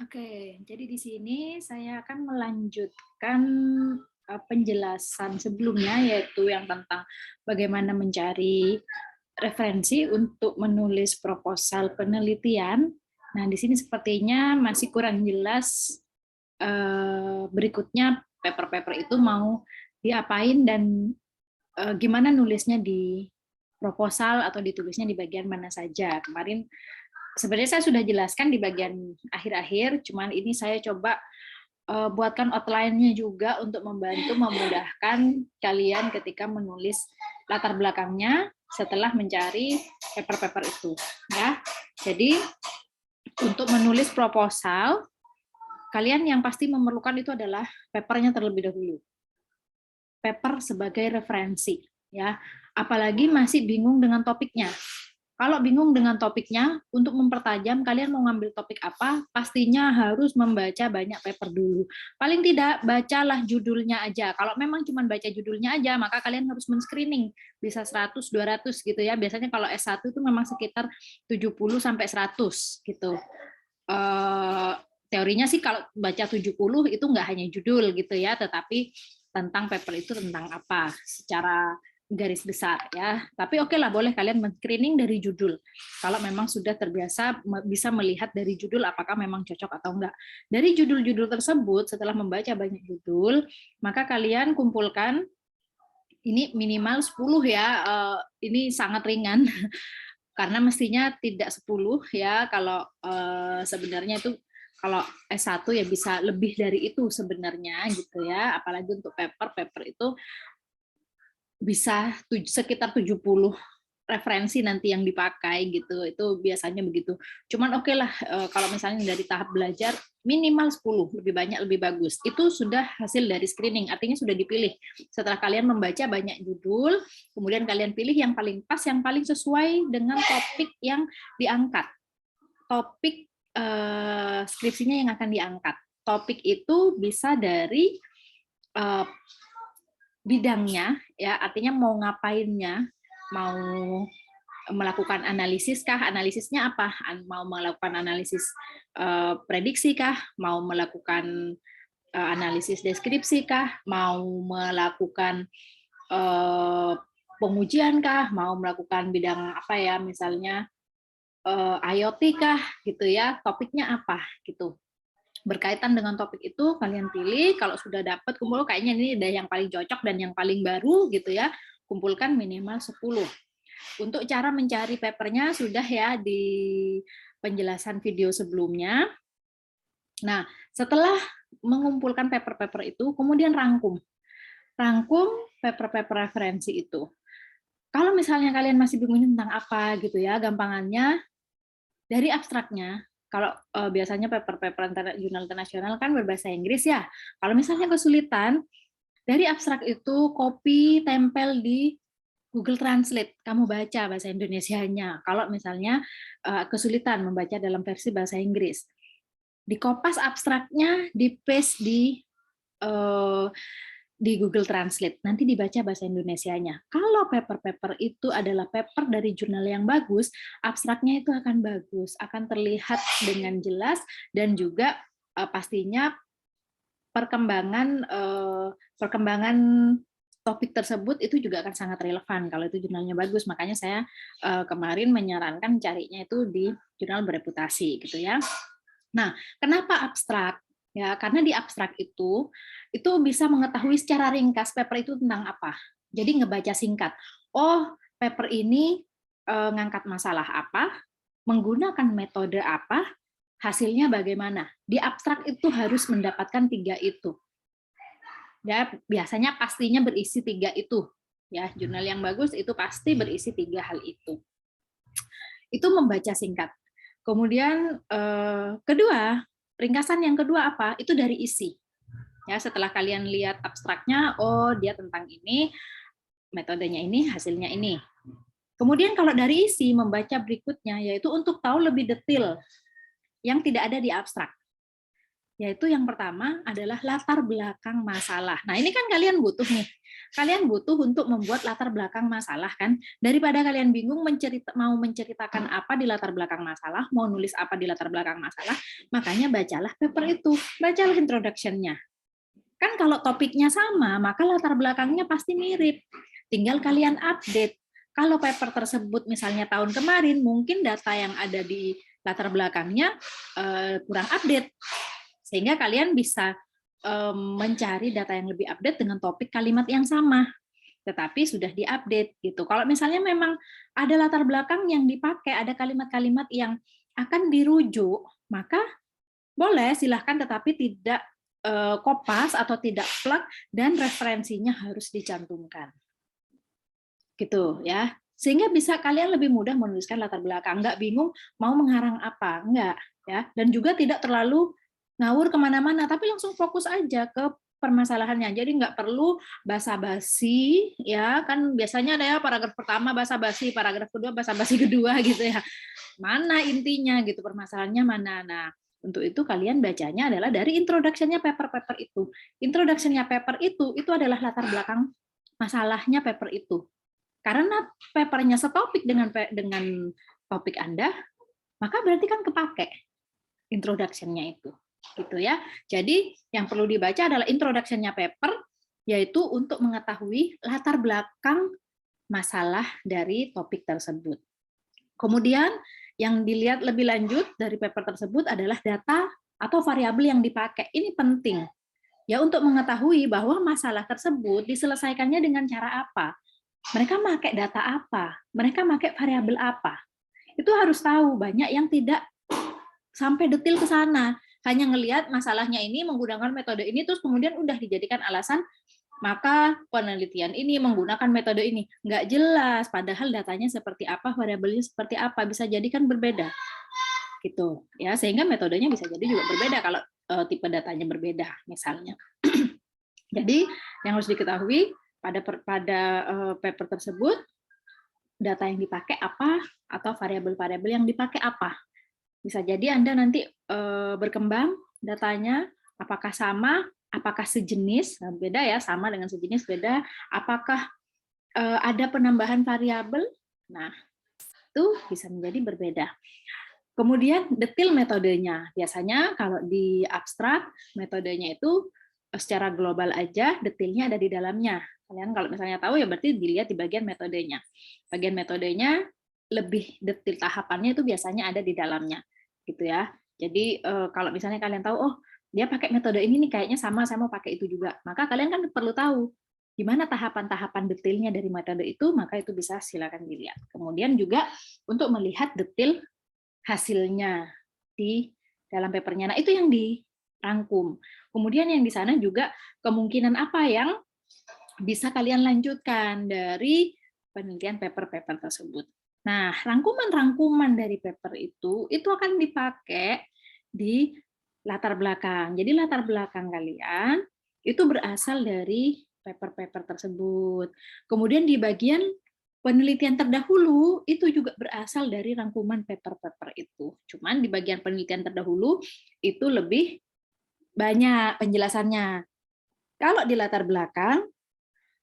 Oke, jadi di sini saya akan melanjutkan penjelasan sebelumnya, yaitu yang tentang bagaimana mencari referensi untuk menulis proposal penelitian. Nah, di sini sepertinya masih kurang jelas berikutnya paper-paper itu mau diapain dan gimana nulisnya di proposal atau ditulisnya di bagian mana saja. Kemarin sebenarnya saya sudah jelaskan di bagian akhir-akhir, cuman ini saya coba buatkan outline-nya juga untuk membantu memudahkan kalian ketika menulis latar belakangnya setelah mencari paper-paper itu, ya. Jadi untuk menulis proposal, kalian yang pasti memerlukan itu adalah papernya terlebih dahulu. Paper sebagai referensi, ya. Apalagi masih bingung dengan topiknya. Kalau bingung dengan topiknya, untuk mempertajam kalian mau ngambil topik apa, pastinya harus membaca banyak paper dulu. Paling tidak, bacalah judulnya aja. Kalau memang cuma baca judulnya aja, maka kalian harus men-screening. Bisa 100, 200 gitu ya. Biasanya kalau S1 itu memang sekitar 70 sampai 100 gitu. Teorinya sih kalau baca 70 itu nggak hanya judul gitu ya, tetapi tentang paper itu tentang apa secara garis besar ya. Tapi oke lah, boleh kalian men-screening dari judul. Kalau memang sudah terbiasa bisa melihat dari judul apakah memang cocok atau enggak. Dari judul-judul tersebut, setelah membaca banyak judul, maka kalian kumpulkan, ini minimal 10 ya, ini sangat ringan karena mestinya tidak 10 ya, kalau sebenarnya itu kalau S1 ya bisa lebih dari itu sebenarnya gitu ya, apalagi untuk paper itu bisa sekitar 70 referensi nanti yang dipakai gitu, itu biasanya begitu. Cuman oke lah, kalau misalnya dari tahap belajar minimal 10, lebih banyak lebih bagus. Itu sudah hasil dari screening, artinya sudah dipilih. Setelah kalian membaca banyak judul, kemudian kalian pilih yang paling pas, yang paling sesuai dengan topik yang diangkat. Topik skripsinya yang akan diangkat. Topik itu bisa dari bidangnya, ya, artinya mau ngapainnya, mau melakukan analisis kah, analisisnya apa, mau melakukan analisis prediksi kah, mau melakukan analisis deskripsi kah, mau melakukan pengujian kah, mau melakukan bidang apa ya, misalnya IoT kah, gitu ya, topiknya apa, gitu. Berkaitan dengan topik itu kalian pilih, kalau sudah dapat kumpul kayaknya ini udah yang paling cocok dan yang paling baru gitu ya, kumpulkan minimal 10. Untuk cara mencari papernya sudah ya di penjelasan video sebelumnya. Nah, setelah mengumpulkan paper-paper itu, kemudian rangkum paper-paper referensi itu. Kalau misalnya kalian masih bingung tentang apa gitu ya, gampangannya dari abstraknya. Kalau biasanya paper-paper jurnal internasional kan berbahasa Inggris ya. Kalau misalnya kesulitan, dari abstrak itu copy, tempel di Google Translate. Kamu baca bahasa Indonesianya. Kalau misalnya kesulitan membaca dalam versi bahasa Inggris. Dikopas abstraknya, di paste di Google Translate, nanti dibaca bahasa Indonesianya. Kalau paper-paper itu adalah paper dari jurnal yang bagus, abstraknya itu akan bagus, akan terlihat dengan jelas, dan juga pastinya perkembangan topik tersebut itu juga akan sangat relevan kalau itu jurnalnya bagus. Makanya saya kemarin menyarankan carinya itu di jurnal bereputasi gitu ya. Nah, kenapa abstrak? Ya, karena di abstrak itu bisa mengetahui secara ringkas paper itu tentang apa. Jadi ngebaca singkat. Oh, paper ini ngangkat masalah apa, menggunakan metode apa, hasilnya bagaimana. Di abstrak itu harus mendapatkan 3 itu. Ya, biasanya pastinya berisi 3 itu. Ya, jurnal yang bagus itu pasti berisi 3 hal itu. Itu membaca singkat. Kemudian kedua, ringkasan yang kedua apa? Itu dari isi. Ya, setelah kalian lihat abstraknya, oh dia tentang ini, metodenya ini, hasilnya ini. Kemudian kalau dari isi, membaca berikutnya, yaitu untuk tahu lebih detail yang tidak ada di abstrak. Yaitu yang pertama adalah latar belakang masalah. Nah, ini kan kalian butuh nih. Kalian butuh untuk membuat latar belakang masalah kan. Daripada kalian bingung mau menceritakan apa di latar belakang masalah, mau nulis apa di latar belakang masalah, makanya bacalah paper itu. Bacalah introduction-nya. Kan kalau topiknya sama, maka latar belakangnya pasti mirip. Tinggal kalian update. Kalau paper tersebut misalnya tahun kemarin, mungkin data yang ada di latar belakangnya kurang update. Sehingga kalian bisa mencari data yang lebih update dengan topik kalimat yang sama, tetapi sudah diupdate gitu. Kalau misalnya memang ada latar belakang yang dipakai, ada kalimat-kalimat yang akan dirujuk, maka boleh silahkan, tetapi tidak kopas atau tidak plug, dan referensinya harus dicantumkan. Gitu ya. Sehingga bisa kalian lebih mudah menuliskan latar belakang, nggak bingung mau mengarang apa, enggak ya. Dan juga tidak terlalu ngawur kemana-mana, tapi langsung fokus aja ke permasalahannya. Jadi nggak perlu basa-basi, ya kan biasanya ada ya paragraf pertama basa-basi, paragraf kedua basa-basi kedua gitu ya. Mana intinya gitu, permasalahannya mana. Nah, untuk itu kalian bacanya adalah dari introduction-nya paper itu. Introduction-nya paper itu adalah latar belakang masalahnya paper itu. Karena papernya setopik dengan topik Anda, maka berarti kan kepake introduction-nya itu. Gitu ya. Jadi yang perlu dibaca adalah introduction-nya paper, yaitu untuk mengetahui latar belakang masalah dari topik tersebut. Kemudian yang dilihat lebih lanjut dari paper tersebut adalah data atau variabel yang dipakai. Ini penting ya untuk mengetahui bahwa masalah tersebut diselesaikannya dengan cara apa. Mereka pakai data apa? Mereka pakai variabel apa? Itu harus tahu. Banyak yang tidak sampai detail ke sana. Hanya ngelihat masalahnya ini menggunakan metode ini, terus kemudian udah dijadikan alasan, maka penelitian ini menggunakan metode ini. Nggak jelas, padahal datanya seperti apa, variabelnya seperti apa, bisa jadi kan berbeda. Gitu ya, sehingga metodenya bisa jadi juga berbeda kalau tipe datanya berbeda misalnya. Jadi yang harus diketahui pada paper tersebut, data yang dipakai apa atau variabel-variabel yang dipakai apa. Bisa jadi Anda nanti berkembang datanya, apakah sama, apakah sejenis, nah, beda ya, sama dengan sejenis beda, apakah ada penambahan variabel, nah itu bisa menjadi berbeda. Kemudian detail metodenya, biasanya kalau di abstrak metodenya itu secara global aja, detailnya ada di dalamnya. Kalian kalau misalnya tahu ya berarti dilihat di bagian metodenya. Bagian metodenya lebih detail tahapannya itu biasanya ada di dalamnya. Gitu ya. Jadi kalau misalnya kalian tahu, oh dia pakai metode ini nih, kayaknya sama, saya mau pakai itu juga. Maka kalian kan perlu tahu gimana tahapan-tahapan detailnya dari metode itu, maka itu bisa silakan dilihat. Kemudian juga untuk melihat detail hasilnya di dalam papernya. Nah, itu yang dirangkum. Kemudian yang di sana juga kemungkinan apa yang bisa kalian lanjutkan dari penelitian paper-paper tersebut. Nah, rangkuman-rangkuman dari paper itu akan dipakai di latar belakang. Jadi latar belakang kalian itu berasal dari paper-paper tersebut. Kemudian di bagian penelitian terdahulu itu juga berasal dari rangkuman paper-paper itu. Cuman di bagian penelitian terdahulu itu lebih banyak penjelasannya. Kalau di latar belakang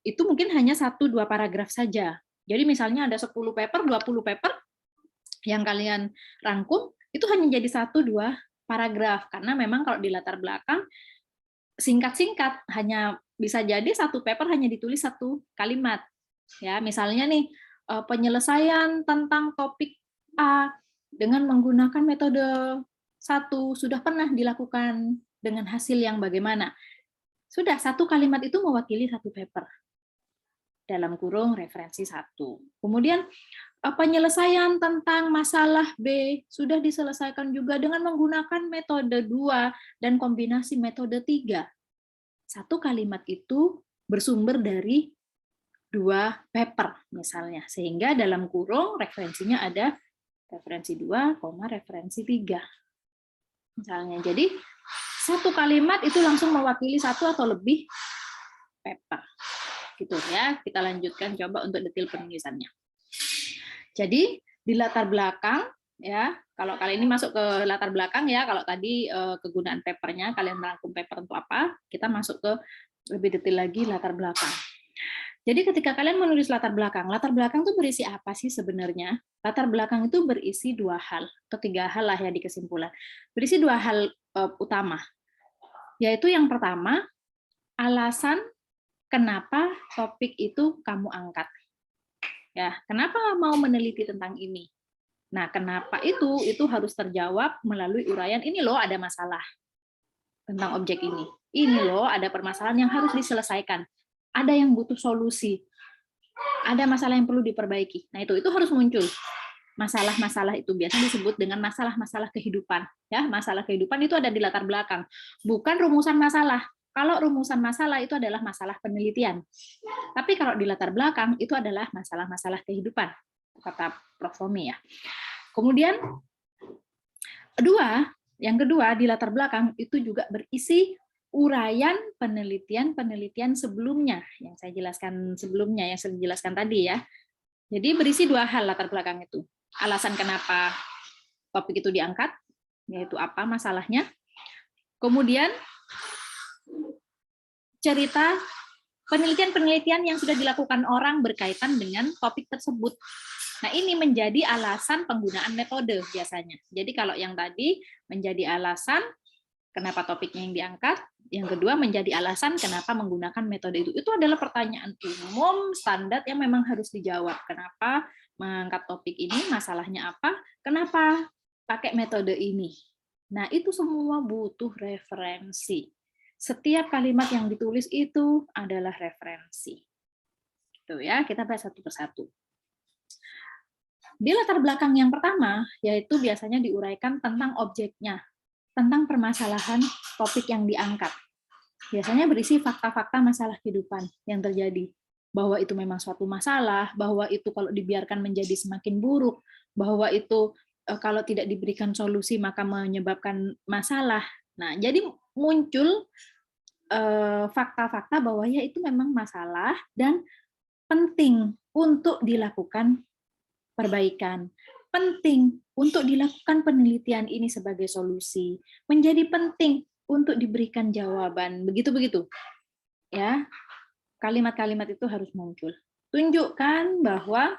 itu mungkin hanya 1-2 paragraf saja. Jadi misalnya ada 10 paper, 20 paper yang kalian rangkum, itu hanya jadi 1-2 paragraf. Karena memang kalau di latar belakang, singkat-singkat, hanya bisa jadi satu paper hanya ditulis 1 kalimat. Ya, misalnya nih, penyelesaian tentang topik A dengan menggunakan metode 1 sudah pernah dilakukan dengan hasil yang bagaimana. Sudah, 1 kalimat itu mewakili 1 paper. Dalam kurung referensi 1. Kemudian penyelesaian tentang masalah B sudah diselesaikan juga dengan menggunakan metode 2 dan kombinasi metode 3. 1 kalimat itu bersumber dari 2 paper misalnya, sehingga dalam kurung referensinya ada referensi 2, referensi 3. Misalnya. Jadi 1 kalimat itu langsung mewakili 1 atau lebih paper. Gitu ya, kita lanjutkan coba untuk detail penulisannya. Jadi di latar belakang Ya, kalau kali ini masuk ke latar belakang ya, kalau tadi kegunaan papernya, kalian merangkum paper untuk apa, kita masuk ke lebih detail lagi latar belakang. Jadi ketika kalian menulis latar belakang itu berisi apa sih sebenarnya? Latar belakang itu berisi 2 hal, atau 3 hal lah ya di kesimpulan. Berisi 2 hal utama, yaitu yang pertama, alasan kenapa topik itu kamu angkat. Ya, kenapa mau meneliti tentang ini? Nah, kenapa itu harus terjawab melalui uraian, ini loh ada masalah tentang objek ini. Ini loh ada permasalahan yang harus diselesaikan. Ada yang butuh solusi. Ada masalah yang perlu diperbaiki. Nah, itu harus muncul. Masalah-masalah itu biasanya disebut dengan masalah-masalah kehidupan. Ya, masalah kehidupan itu ada di latar belakang. Bukan rumusan masalah. Kalau rumusan masalah itu adalah masalah penelitian. Tapi kalau di latar belakang itu adalah masalah-masalah kehidupan, kata Prof. Romi ya. Kemudian yang kedua di latar belakang itu juga berisi uraian penelitian sebelumnya yang saya jelaskan sebelumnya, yang saya jelaskan tadi ya. Jadi berisi 2 hal latar belakang itu. Alasan kenapa topik itu diangkat, yaitu apa masalahnya. Kemudian cerita penelitian-penelitian yang sudah dilakukan orang berkaitan dengan topik tersebut. Nah, ini menjadi alasan penggunaan metode biasanya. Jadi kalau yang tadi menjadi alasan kenapa topiknya yang diangkat, yang kedua menjadi alasan kenapa menggunakan metode itu. Itu adalah pertanyaan umum standar yang memang harus dijawab. Kenapa mengangkat topik ini, masalahnya apa, kenapa pakai metode ini. Nah, itu semua butuh referensi. Setiap kalimat yang ditulis itu adalah referensi. Gitu ya, kita bahas satu persatu. Di latar belakang yang pertama, yaitu biasanya diuraikan tentang objeknya, tentang permasalahan topik yang diangkat. Biasanya berisi fakta-fakta masalah kehidupan yang terjadi. Bahwa itu memang suatu masalah, bahwa itu kalau dibiarkan menjadi semakin buruk, bahwa itu kalau tidak diberikan solusi maka menyebabkan masalah. Nah, jadi muncul fakta-fakta bahwa ya itu memang masalah dan penting untuk dilakukan perbaikan. Penting untuk dilakukan penelitian ini sebagai solusi. Menjadi penting untuk diberikan jawaban. Begitu-begitu. Ya. Kalimat-kalimat itu harus muncul. Tunjukkan bahwa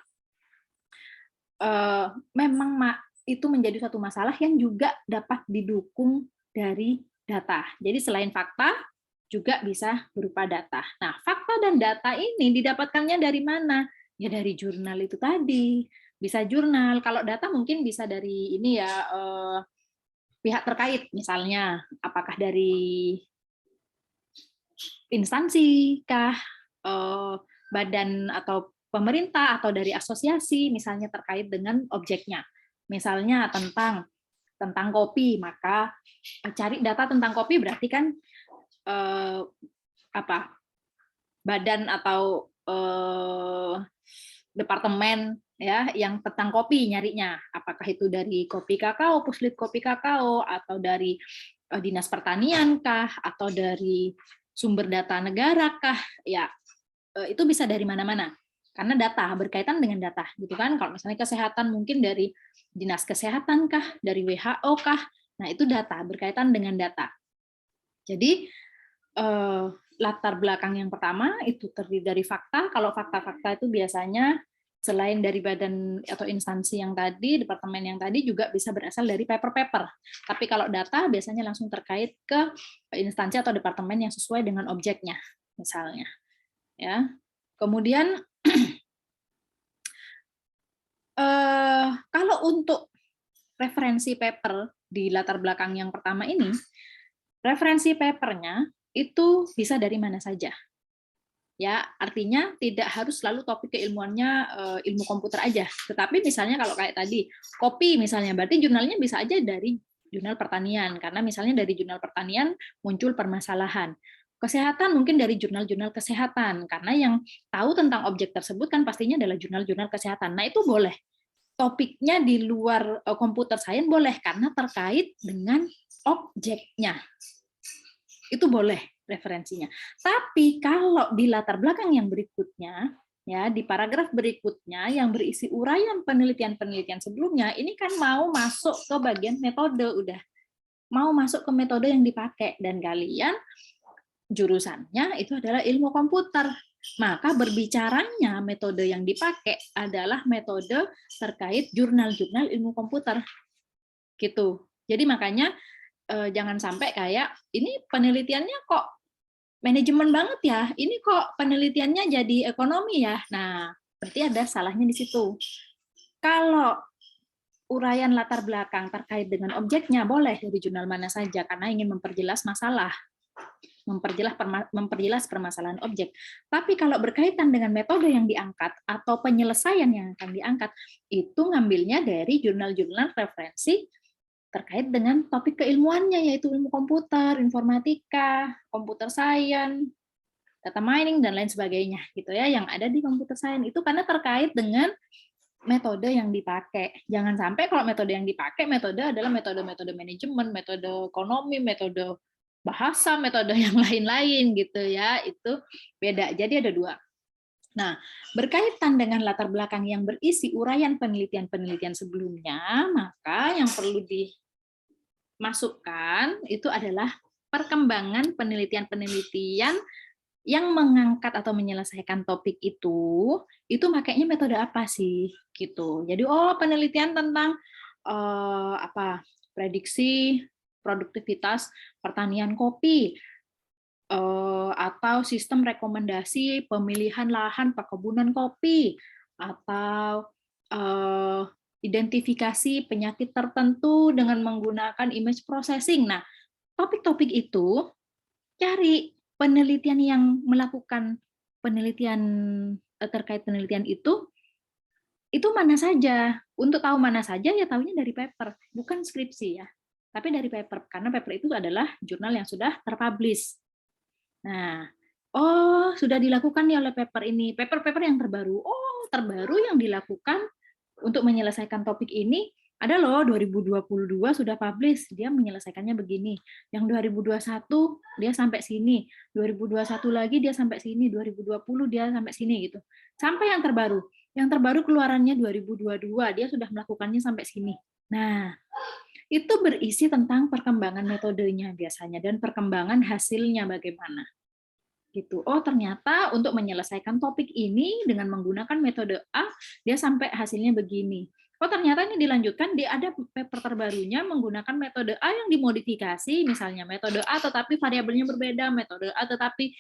memang itu menjadi suatu masalah yang juga dapat didukung dari data. Jadi selain fakta, juga bisa berupa data. Nah, fakta dan data ini didapatkannya dari mana? Ya dari jurnal itu tadi. Bisa jurnal. Kalau data mungkin bisa dari ini ya pihak terkait, misalnya apakah dari instansi kah, badan atau pemerintah atau dari asosiasi, misalnya terkait dengan objeknya. Misalnya tentang kopi, maka cari data tentang kopi berarti kan badan atau departemen ya yang tentang kopi nyarinya, apakah itu dari kopi kakao, puslit kopi kakao, atau dari dinas pertanian kah, atau dari sumber data negara kah, ya itu bisa dari mana-mana karena data berkaitan dengan data gitu kan. Kalau misalnya kesehatan mungkin dari dinas kesehatan kah, dari WHO kah, nah itu data berkaitan dengan data. Jadi latar belakang yang pertama itu terdiri dari fakta. Kalau fakta-fakta itu biasanya selain dari badan atau instansi yang tadi, departemen yang tadi, juga bisa berasal dari paper-paper. Tapi kalau data biasanya langsung terkait ke instansi atau departemen yang sesuai dengan objeknya, misalnya. Ya. Kemudian kalau untuk referensi paper di latar belakang yang pertama ini, referensi papernya itu bisa dari mana saja. Ya, artinya tidak harus selalu topik keilmuannya ilmu komputer aja. Tetapi misalnya kalau kayak tadi, kopi misalnya, berarti jurnalnya bisa aja dari jurnal pertanian, karena misalnya dari jurnal pertanian muncul permasalahan. Kesehatan mungkin dari jurnal-jurnal kesehatan, karena yang tahu tentang objek tersebut kan pastinya adalah jurnal-jurnal kesehatan. Nah, itu boleh. Topiknya di luar komputer science boleh, karena terkait dengan objeknya. Itu boleh referensinya. Tapi kalau di latar belakang yang berikutnya, Ya, di paragraf berikutnya yang berisi uraian penelitian-penelitian sebelumnya, ini kan mau masuk ke bagian metode, udah mau masuk ke metode yang dipakai, dan kalian jurusannya itu adalah ilmu komputer. Maka berbicaranya metode yang dipakai adalah metode terkait jurnal-jurnal ilmu komputer. Gitu. Jadi makanya jangan sampai kayak ini penelitiannya kok manajemen banget ya, ini kok penelitiannya jadi ekonomi ya. Nah, berarti ada salahnya di situ. Kalau uraian latar belakang terkait dengan objeknya boleh dari jurnal mana saja karena ingin memperjelas masalah, memperjelas permasalahan objek. Tapi kalau berkaitan dengan metode yang diangkat atau penyelesaian yang akan diangkat, itu ngambilnya dari jurnal-jurnal referensi terkait dengan topik keilmuannya, yaitu ilmu komputer, informatika, computer science, data mining, dan lain sebagainya, gitu ya, yang ada di computer science itu karena terkait dengan metode yang dipakai. Jangan sampai kalau metode yang dipakai metode adalah metode-metode manajemen, metode ekonomi, metode bahasa, metode yang lain-lain gitu ya, itu beda. Jadi ada dua. Nah, berkaitan dengan latar belakang yang berisi uraian penelitian-penelitian sebelumnya, maka yang perlu dimasukkan itu adalah perkembangan penelitian-penelitian yang mengangkat atau menyelesaikan topik itu makanya metode apa sih gitu. Jadi penelitian tentang prediksi produktivitas pertanian kopi atau sistem rekomendasi pemilihan lahan perkebunan kopi atau identifikasi penyakit tertentu dengan menggunakan image processing. Nah, topik-topik itu cari penelitian yang melakukan penelitian terkait penelitian itu mana saja. Untuk tahu mana saja ya tahunya dari paper, bukan skripsi ya. Tapi dari paper, karena paper itu adalah jurnal yang sudah terpublish. Nah, sudah dilakukan nih oleh paper ini, paper-paper yang terbaru. Terbaru yang dilakukan untuk menyelesaikan topik ini ada loh 2022 sudah publish, dia menyelesaikannya begini. Yang 2021 dia sampai sini, 2021 lagi dia sampai sini, 2020 dia sampai sini gitu. Sampai yang terbaru. Yang terbaru keluarannya 2022, dia sudah melakukannya sampai sini. Nah, itu berisi tentang perkembangan metodenya biasanya dan perkembangan hasilnya bagaimana. Gitu. Ternyata untuk menyelesaikan topik ini dengan menggunakan metode A, dia sampai hasilnya begini. Ternyata ini dilanjutkan, ada paper terbarunya menggunakan metode A yang dimodifikasi, misalnya metode A tetapi variabelnya berbeda, metode A tetapi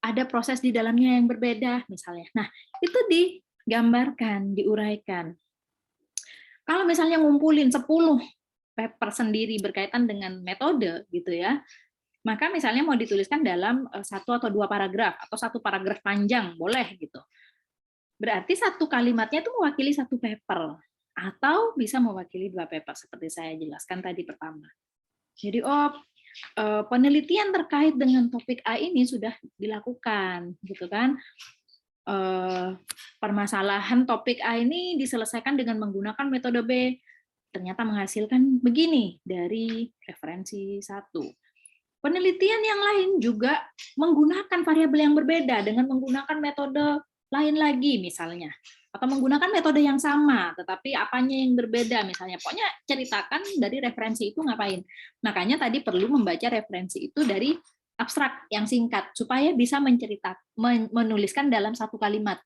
ada proses di dalamnya yang berbeda, misalnya. Nah, itu digambarkan, diuraikan. Kalau misalnya ngumpulin 10 paper sendiri berkaitan dengan metode, gitu ya, maka misalnya mau dituliskan dalam 1 atau 2 paragraf, atau 1 paragraf panjang, boleh gitu. Berarti 1 kalimatnya itu mewakili 1 paper, atau bisa mewakili 2 paper, seperti saya jelaskan tadi pertama. Jadi, penelitian terkait dengan topik A ini sudah dilakukan, gitu kan. Permasalahan topik A ini diselesaikan dengan menggunakan metode B, ternyata menghasilkan begini dari referensi 1. Penelitian yang lain juga menggunakan variabel yang berbeda dengan menggunakan metode lain lagi misalnya, atau menggunakan metode yang sama tetapi apanya yang berbeda misalnya. Pokoknya ceritakan dari referensi itu ngapain. Makanya tadi perlu membaca referensi itu dari abstrak yang singkat supaya bisa menuliskan dalam 1 kalimat.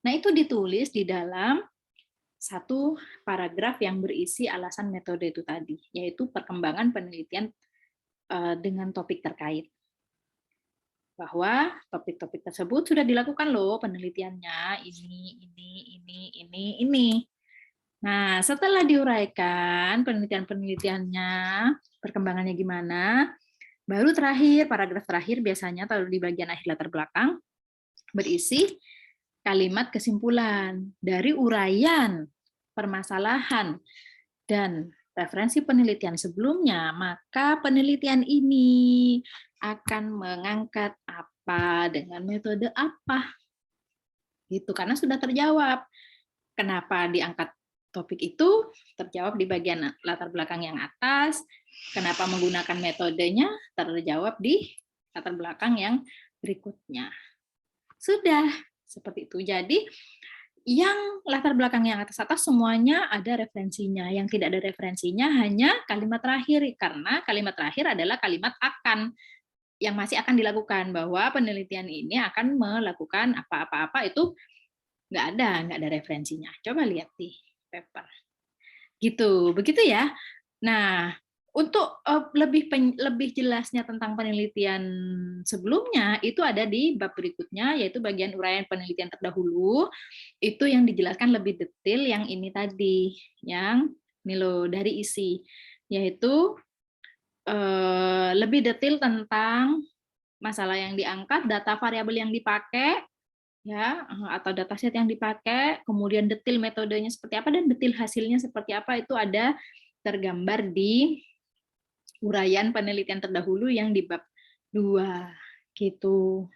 Nah, itu ditulis di dalam 1 paragraf yang berisi alasan metode itu tadi, yaitu perkembangan penelitian dengan topik terkait. Bahwa topik-topik tersebut sudah dilakukan loh penelitiannya, ini. Nah, setelah diuraikan penelitiannya, perkembangannya gimana, baru terakhir, paragraf terakhir biasanya taruh di bagian akhir latar belakang, berisi kalimat kesimpulan dari uraian permasalahan dan referensi penelitian sebelumnya, maka penelitian ini akan mengangkat apa dengan metode apa. Gitu, karena sudah terjawab. Kenapa diangkat topik itu? Terjawab di bagian latar belakang yang atas. Kenapa menggunakan metodenya? Terjawab di latar belakang yang berikutnya. Sudah, seperti itu. Jadi yang latar belakang yang atas-atas semuanya ada referensinya. Yang tidak ada referensinya hanya kalimat terakhir, karena kalimat terakhir adalah kalimat akan, yang masih akan dilakukan, bahwa penelitian ini akan melakukan apa-apa-apa, itu nggak ada referensinya. Coba lihat di paper. Gitu, begitu ya. Nah, untuk lebih jelasnya tentang penelitian sebelumnya itu ada di bab berikutnya, yaitu bagian uraian penelitian terdahulu. Itu yang dijelaskan lebih detail yang ini tadi, yang ini loh dari isi, yaitu lebih detail tentang masalah yang diangkat, data variabel yang dipakai, ya, atau dataset yang dipakai, kemudian detail metodenya seperti apa dan detail hasilnya seperti apa, itu ada tergambar di uraian penelitian terdahulu yang di bab 2 gitu.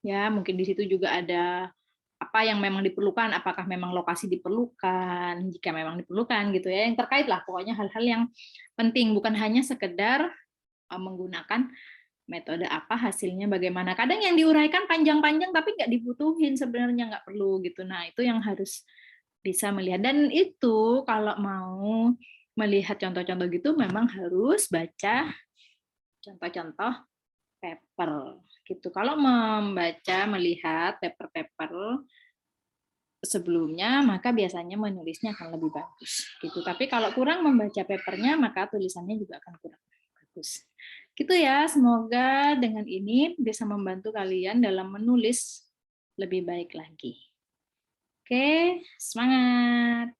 Ya, mungkin di situ juga ada apa yang memang diperlukan, apakah memang lokasi diperlukan, jika memang diperlukan gitu ya, yang terkait lah pokoknya hal-hal yang penting, bukan hanya sekedar menggunakan metode apa, hasilnya bagaimana. Kadang yang diuraikan panjang-panjang tapi nggak dibutuhin sebenarnya, nggak perlu gitu. Nah, itu yang harus bisa melihat. Dan itu kalau mau melihat contoh-contoh gitu memang harus baca contoh-contoh paper gitu. Kalau membaca, melihat paper-paper sebelumnya, maka biasanya menulisnya akan lebih bagus gitu. Tapi kalau kurang membaca papernya, maka tulisannya juga akan kurang bagus. Gitu ya, semoga dengan ini bisa membantu kalian dalam menulis lebih baik lagi. Oke, semangat.